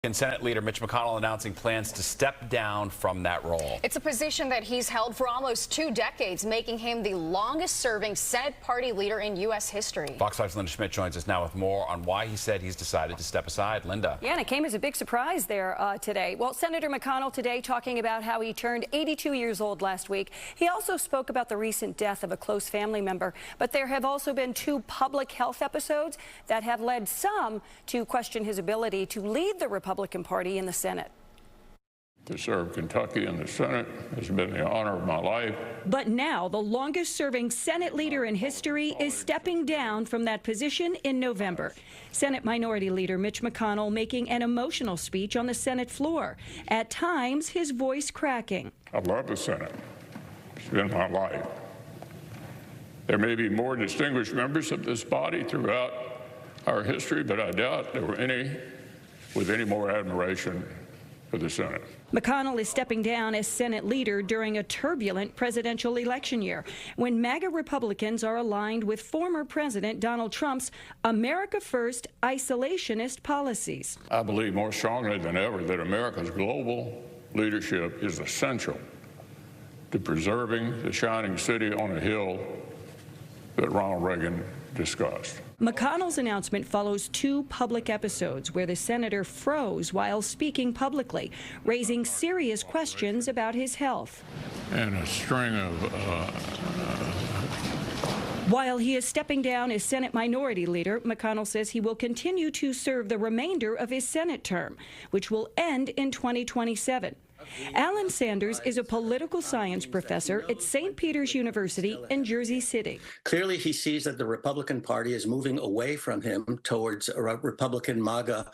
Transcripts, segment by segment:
And Senate Leader Mitch McConnell announcing plans to step down from that role. It's a position that he's held for almost 2 decades, making him the longest-serving Senate party leader in U.S. history. Fox 5's Linda Schmidt joins us now with more on why he said he's decided to step aside. Linda. Yeah, and it came as a big surprise there today. Well, Senator McConnell today talking about how he turned 82 years old last week. He also spoke about the recent death of a close family member. But there have also been 2 public health episodes that have led some to question his ability to lead the Republican Party in the Senate. To serve Kentucky in the Senate has been the honor of my life. But now the longest-serving Senate leader in history is stepping down from that position in November. Senate Minority Leader Mitch McConnell making an emotional speech on the Senate floor, at times his voice cracking. I love the Senate. It's been my life. There may be more distinguished members of this body throughout our history, but I doubt there were any with any more admiration for the Senate. McConnell is stepping down as Senate leader during a turbulent presidential election year when MAGA Republicans are aligned with former President Donald Trump's America First isolationist policies. I believe more strongly than ever that America's global leadership is essential to preserving the shining city on a hill that Ronald Reagan discussed. McConnell's announcement follows 2 public episodes where the senator froze while speaking publicly, raising serious questions about his health. And a string of While he is stepping down as Senate Minority Leader, McConnell says he will continue to serve the remainder of his Senate term, which will end in 2027. Alan Sanders is a political science professor at St. Peter's University in Jersey City. Clearly, he sees that the Republican Party is moving away from him towards Republican MAGA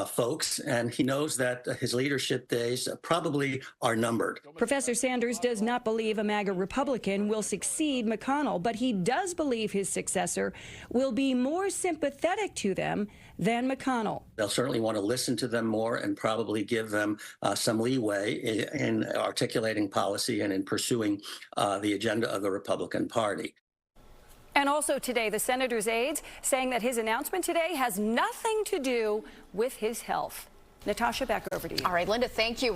folks, and he knows that his leadership days probably are numbered. Professor Sanders does not believe a MAGA Republican will succeed McConnell, but he does believe his successor will be more sympathetic to them than McConnell. They'll certainly want to listen to them more and probably give them some leeway in articulating policy and in pursuing the agenda of the Republican Party. And also today, the senator's aides saying that his announcement today has nothing to do with his health. Natasha, back over to you. All right, Linda, thank you.